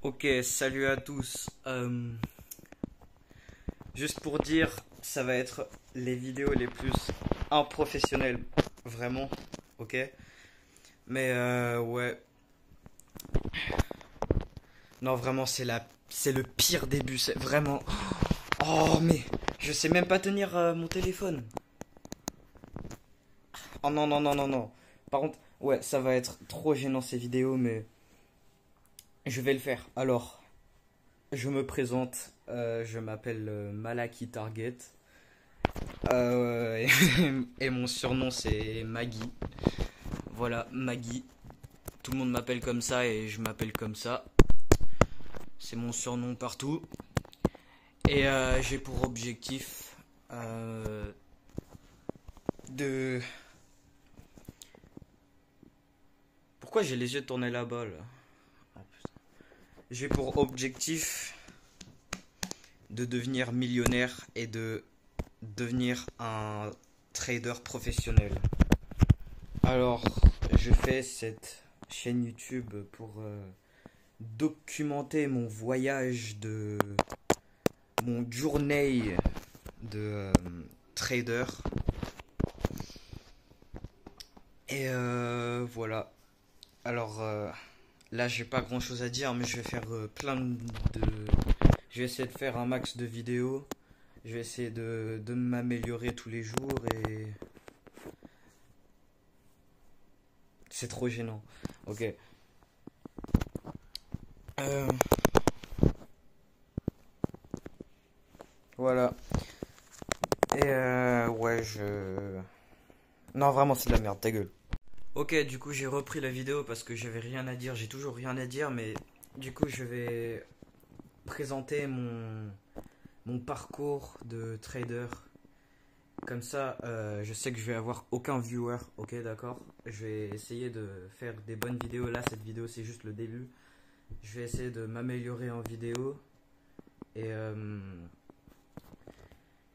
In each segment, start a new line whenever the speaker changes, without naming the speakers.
Ok, salut à tous. Juste pour dire, ça va être les vidéos les plus improfessionnelles, vraiment, ok? Mais ouais, non vraiment c'est le pire début, c'est vraiment. Oh mais je sais même pas tenir mon téléphone. Oh non non non non non. Par contre, ouais, ça va être trop gênant ces vidéos, mais je vais le faire. Alors, je me présente, je m'appelle Malaki Target. Et mon surnom c'est Maggie. Voilà, Maggie. Tout le monde m'appelle comme ça et je m'appelle comme ça. C'est mon surnom partout. Et j'ai pour objectif de... Pourquoi j'ai les yeux tournés là-bas là? Oh, putain. J'ai pour objectif de devenir millionnaire et de devenir un trader professionnel. Alors, je fais cette chaîne YouTube pour documenter mon voyage de mon journée de trader. Et voilà. Alors là, j'ai pas grand chose à dire, mais je vais faire je vais essayer de faire un max de vidéos. Je vais essayer de m'améliorer tous les jours et. C'est trop gênant. Ok. Euh, voilà. Et ouais, je. Non, vraiment, c'est de la merde, ta gueule. Ok, du coup, j'ai repris la vidéo parce que j'avais rien à dire. J'ai toujours rien à dire, mais du coup, je vais présenter mon parcours de trader. Comme ça, je sais que je vais avoir aucun viewer. Ok, d'accord. Je vais essayer de faire des bonnes vidéos. Là, cette vidéo, c'est juste le début. Je vais essayer de m'améliorer en vidéo.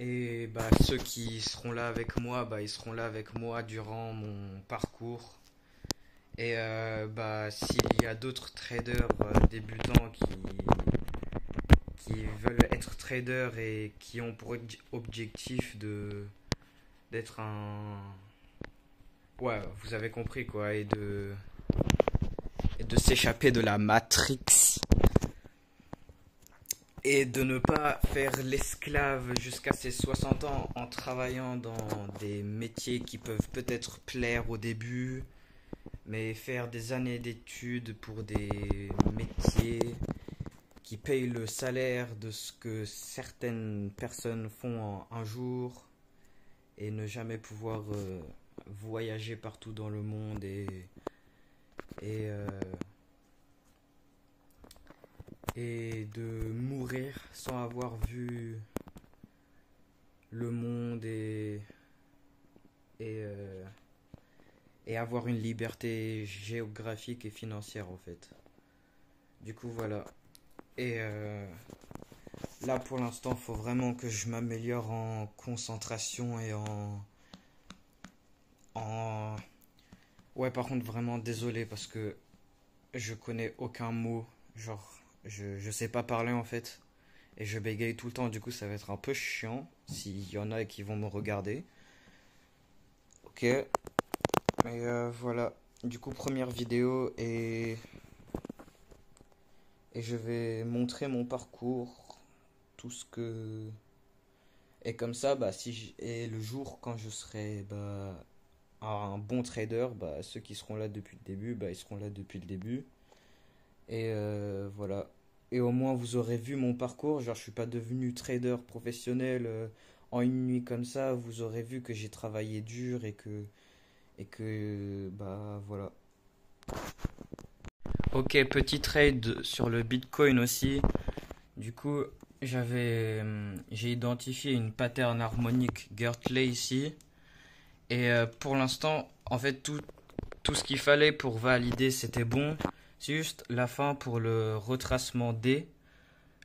Et, bah, ceux qui seront là avec moi, bah, ils seront là avec moi durant mon parcours. Et bah, s'il y a d'autres traders débutants qui veulent être traders et qui ont pour objectif d'être un... Ouais, vous avez compris quoi, et de s'échapper de la Matrix. Et de ne pas faire l'esclave jusqu'à ses 60 ans en travaillant dans des métiers qui peuvent peut-être plaire au début, mais faire des années d'études pour des métiers qui payent le salaire de ce que certaines personnes font en un jour et ne jamais pouvoir voyager partout dans le monde et, euh, et de mourir sans avoir vu le monde et, euh, et avoir une liberté géographique et financière en fait. Du coup voilà. Et là pour l'instant faut vraiment que je m'améliore en concentration et en... Ouais par contre vraiment désolé parce que je connais aucun mot. Genre je sais pas parler en fait. Et je bégaye tout le temps, du coup ça va être un peu chiant s'il y en a qui vont me regarder. Ok, mais voilà. Du coup première vidéo et je vais montrer mon parcours, tout ce que... Et comme ça, bah, et le jour quand je serai bah, un bon trader, bah, ceux qui seront là depuis le début, bah, ils seront là depuis le début. Et voilà. Et au moins vous aurez vu mon parcours. Genre je suis pas devenu trader professionnel en une nuit comme ça. Vous aurez vu que j'ai travaillé dur et que bah voilà. Ok, petit trade sur le Bitcoin aussi. Du coup, j'ai identifié une pattern harmonique Gertley ici. Et pour l'instant, en fait, tout ce qu'il fallait pour valider, c'était bon. C'est juste la fin pour le retracement D.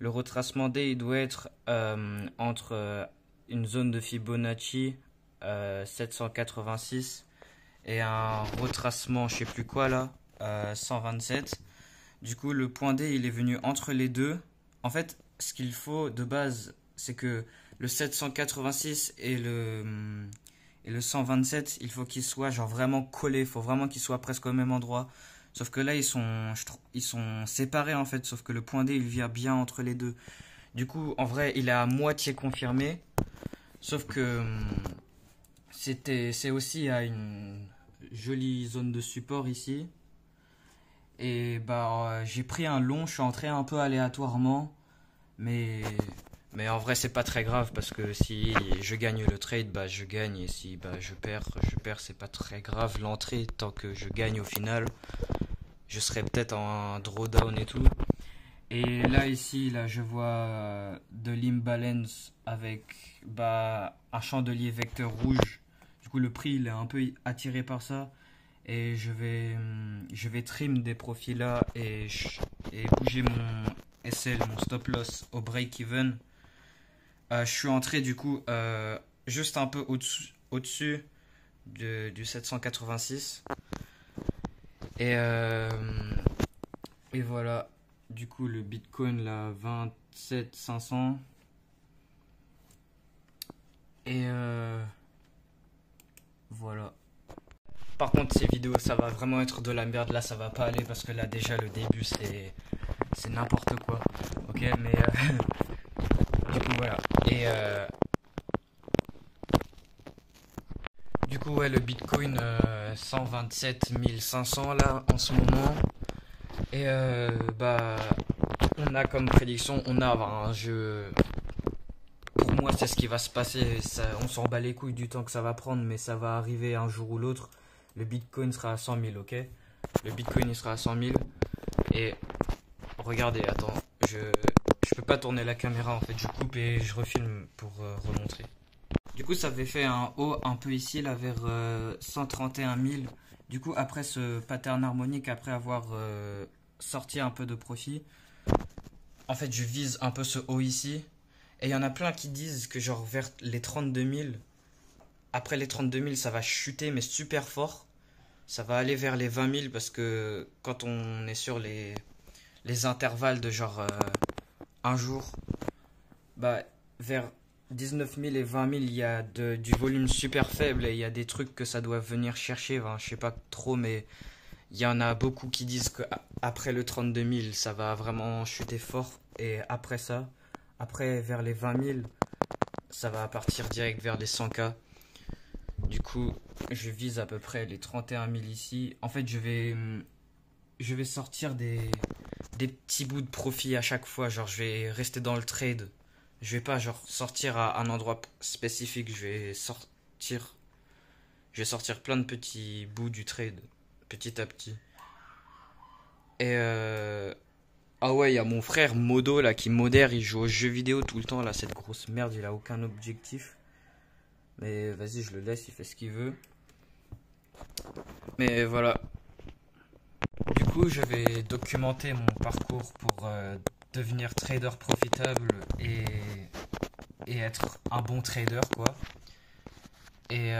Le retracement D, il doit être entre une zone de Fibonacci 786 et un retracement, je sais plus quoi là, 127. Du coup, le point D, il est venu entre les deux. En fait, ce qu'il faut de base, c'est que le 786 et le 127, il faut qu'ils soient genre vraiment collés. Il faut vraiment qu'ils soient presque au même endroit. Sauf que là, ils sont séparés en fait. Sauf que le point D, il vient bien entre les deux. Du coup, en vrai, il est à moitié confirmé. Sauf que c'est aussi à une jolie zone de support ici. Et bah j'ai pris un long, je suis entré un peu aléatoirement, mais mais en vrai c'est pas très grave parce que si je gagne le trade, bah je gagne et si bah je perds, c'est pas très grave l'entrée tant que je gagne au final. Je serai peut-être en drawdown et tout. Et là ici là je vois de l'imbalance avec bah un chandelier vecteur rouge. Du coup le prix il est un peu attiré par ça. Et je vais trim des profils là et bouger mon SL, mon stop loss au break-even. Je suis entré du coup juste un peu au-dessus du 786. Et, euh, et voilà, du coup le Bitcoin là 27 500. Et voilà. Par contre, ces vidéos, ça va vraiment être de la merde. Là, ça va pas aller parce que là, déjà, le début, c'est n'importe quoi. Ok, mais du coup, voilà. Et du coup, ouais, le Bitcoin 127 500 là en ce moment. Et bah, on a comme prédiction, on a un jeu. Pour moi, c'est ce qui va se passer. Ça, on s'en bat les couilles du temps que ça va prendre, mais ça va arriver un jour ou l'autre. Le Bitcoin sera à 100 000, ok? Le Bitcoin il sera à 100 000. Et regardez, attends, je peux pas tourner la caméra en fait, je coupe et je refilme pour remontrer. Du coup, ça avait fait un haut un peu ici, là, vers 131 000. Du coup, après ce pattern harmonique, après avoir sorti un peu de profit, en fait, je vise un peu ce haut ici. Et il y en a plein qui disent que genre vers les 32 000, après les 32 000, ça va chuter, mais super fort. Ça va aller vers les 20 000 parce que quand on est sur les intervalles de genre un jour, bah vers 19 000 et 20 000, il y a du volume super faible et il y a des trucs que ça doit venir chercher. Enfin, je sais pas trop, mais il y en a beaucoup qui disent qu'après le 32 000, ça va vraiment chuter fort. Et après ça, après vers les 20 000, ça va partir direct vers les 100K. Du coup, je vise à peu près les 31 000 ici. En fait, je vais sortir des petits bouts de profit à chaque fois. Genre, je vais rester dans le trade. Je vais pas genre sortir à un endroit spécifique. Je vais sortir plein de petits bouts du trade, petit à petit. Et ah ouais, il y a mon frère Modo là qui modère. Il joue aux jeux vidéo tout le temps là. Cette grosse merde, il a aucun objectif. Mais vas-y, je le laisse. Il fait ce qu'il veut. Mais voilà. Du coup, je vais documenter mon parcours pour devenir trader profitable et être un bon trader, quoi. Et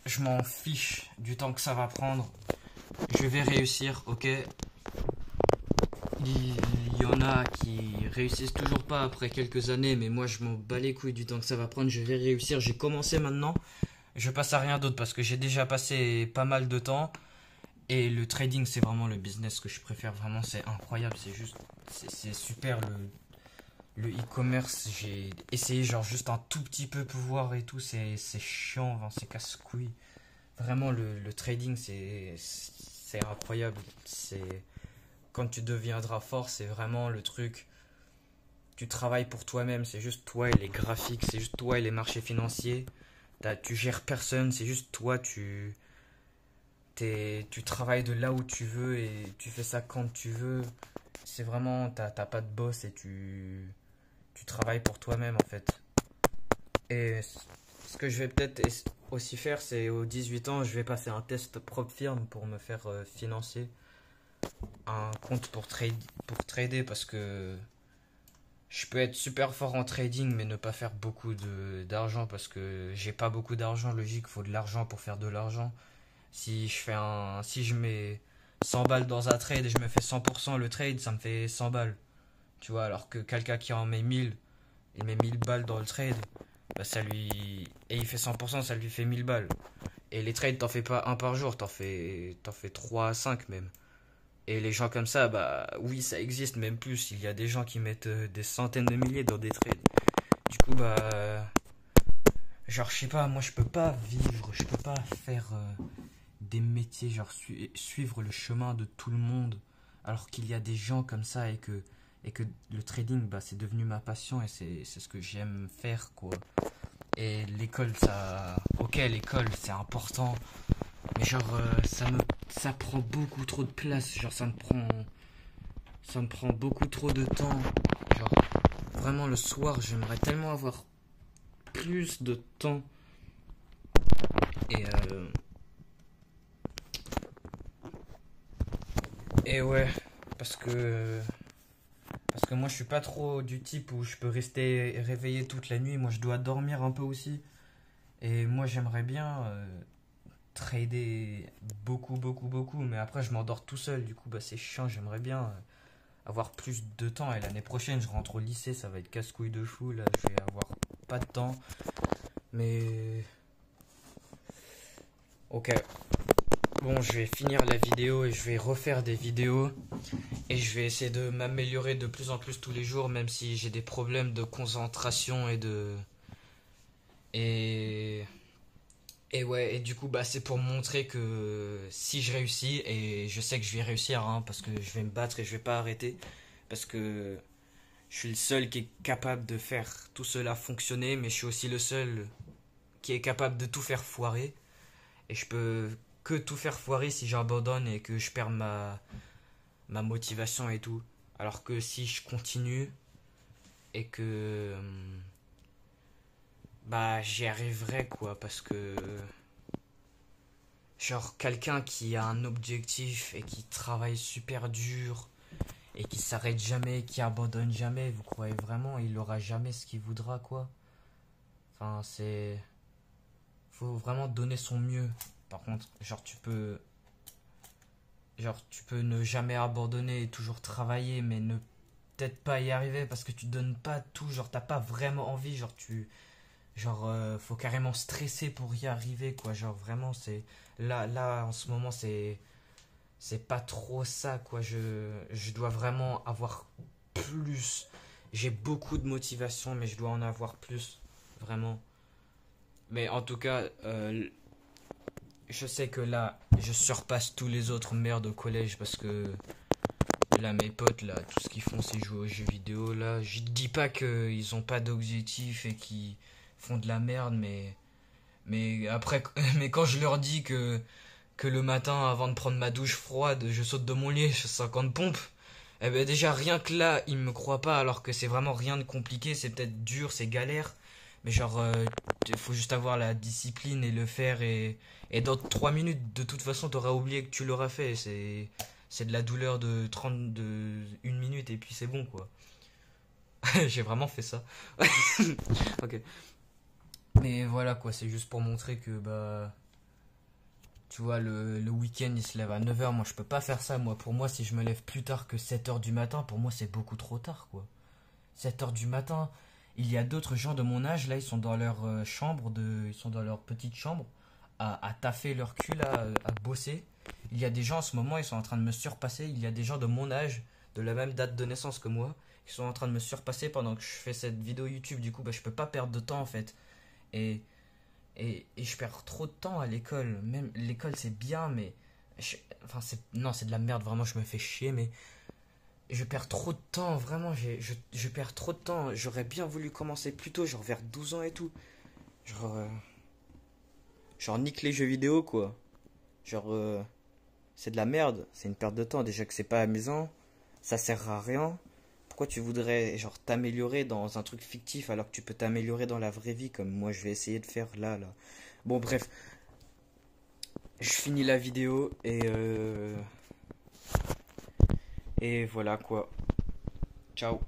je m'en fiche du temps que ça va prendre. Je vais réussir, ok? Il y en a qui réussissent toujours pas après quelques années, mais moi je m'en bats les couilles du temps que ça va prendre. Je vais réussir. J'ai commencé maintenant. Je passe à rien d'autre parce que j'ai déjà passé pas mal de temps. Et le trading, c'est vraiment le business que je préfère. Vraiment, c'est incroyable. C'est juste, c'est super le e-commerce. J'ai essayé, genre, juste un tout petit peu pour voir et tout. C'est chiant, enfin, c'est casse-couille. Vraiment, le trading, c'est incroyable. C'est quand tu deviendras fort, c'est vraiment le truc. Tu travailles pour toi-même. C'est juste toi et les graphiques. C'est juste toi et les marchés financiers. Tu gères personne. C'est juste toi. Tu travailles de là où tu veux et tu fais ça quand tu veux. C'est vraiment, t'as pas de boss et tu travailles pour toi-même en fait. Et ce que je vais peut-être aussi faire, c'est aux 18 ans, je vais passer un test propre firme pour me faire financer un compte pour trader parce que je peux être super fort en trading mais ne pas faire beaucoup d'argent parce que j'ai pas beaucoup d'argent. Logique, il faut de l'argent pour faire de l'argent. Si je 100 balles dans un trade et je me fais 100% le trade, ça me fait 100 balles. Tu vois, alors que quelqu'un qui en met 1000, il met 1000 balles dans le trade, bah ça lui... Et il fait 100%, ça lui fait 1000 balles. Et les trades, t'en fais pas un par jour, t'en fais 3 à 5 même. Et les gens comme ça, bah oui, ça existe, même plus. Il y a des gens qui mettent des centaines de milliers dans des trades. Du coup, bah... genre, je sais pas, moi je peux pas vivre, je peux pas faire des métiers, genre suivre le chemin de tout le monde, alors qu'il y a des gens comme ça et que le trading, bah c'est devenu ma passion et c'est ce que j'aime faire, quoi. Et l'école, ça... Ok, l'école, c'est important, mais genre, ça prend beaucoup trop de place, genre ça me prend beaucoup trop de temps. Genre, vraiment, le soir, j'aimerais tellement avoir plus de temps. Et, euh, et ouais, parce que, parce que moi, je suis pas trop du type où je peux rester réveillé toute la nuit. Moi, je dois dormir un peu aussi. Et moi, j'aimerais bien trader beaucoup, beaucoup, beaucoup. Mais après, je m'endors tout seul. Du coup, bah, c'est chiant. J'aimerais bien avoir plus de temps. Et l'année prochaine, je rentre au lycée. Ça va être casse-couille de fou. Là, je vais avoir pas de temps. Mais... Ok. Bon, je vais finir la vidéo et je vais refaire des vidéos. Et je vais essayer de m'améliorer de plus en plus tous les jours, même si j'ai des problèmes de concentration et de... Et... Et ouais, et du coup, bah, c'est pour montrer que si je réussis, et je sais que je vais réussir, hein, parce que je vais me battre et je vais pas arrêter, parce que je suis le seul qui est capable de faire tout cela fonctionner, mais je suis aussi le seul qui est capable de tout faire foirer. Et je peux que tout faire foirer si j'abandonne et que je perds ma motivation et tout. Alors que si je continue et que bah j'y arriverai quoi, parce que genre quelqu'un qui a un objectif et qui travaille super dur et qui s'arrête jamais, qui abandonne jamais, vous croyez vraiment il aura jamais ce qu'il voudra quoi? Enfin c'est... Faut vraiment donner son mieux. Par contre, genre tu peux ne jamais abandonner et toujours travailler mais ne peut-être pas y arriver parce que tu donnes pas tout, genre t'as pas vraiment envie, faut carrément stresser pour y arriver quoi, genre vraiment c'est là en ce moment c'est pas trop ça quoi, je dois vraiment avoir plus, j'ai beaucoup de motivation mais je dois en avoir plus vraiment. Mais en tout cas je sais que là je surpasse tous les autres merdes au collège parce que là, mes potes, là, tout ce qu'ils font, c'est jouer aux jeux vidéo, là. Je dis pas qu'ils ont pas d'objectif et qu'ils font de la merde, mais après, mais quand je leur dis que le matin, avant de prendre ma douche froide, je saute de mon lit, je fais 50 pompes, eh ben déjà, rien que là, ils me croient pas, alors que c'est vraiment rien de compliqué, c'est peut-être dur, c'est galère, mais genre, il faut juste avoir la discipline et le faire, et dans 3 minutes, de toute façon, t'auras oublié que tu l'auras fait, c'est de la douleur de 1 minute et puis c'est bon quoi. J'ai vraiment fait ça. Ok. Mais voilà quoi, c'est juste pour montrer que bah tu vois le week-end il se lève à 9h, moi je peux pas faire ça moi. Pour moi si je me lève plus tard que 7h du matin, pour moi c'est beaucoup trop tard quoi. 7h du matin, il y a d'autres gens de mon âge là, ils sont dans leur ils sont dans leur petite chambre à taffer leur cul là, à bosser. Il y a des gens en ce moment, ils sont en train de me surpasser. Il y a des gens de mon âge, de la même date de naissance que moi, qui sont en train de me surpasser pendant que je fais cette vidéo YouTube. Du coup, bah, je peux pas perdre de temps en fait. Et, et je perds trop de temps à l'école. Même l'école, c'est bien, mais. Enfin, non, c'est de la merde, vraiment, je me fais chier, mais. Je perds trop de temps, vraiment, je perds trop de temps. J'aurais bien voulu commencer plus tôt, genre vers 12 ans et tout. Genre. Genre, nique les jeux vidéo, quoi. Genre. C'est de la merde, c'est une perte de temps. Déjà que c'est pas amusant, ça sert à rien. Pourquoi tu voudrais genre t'améliorer dans un truc fictif alors que tu peux t'améliorer dans la vraie vie comme moi je vais essayer de faire là. Bon bref, je finis la vidéo et voilà quoi. Ciao.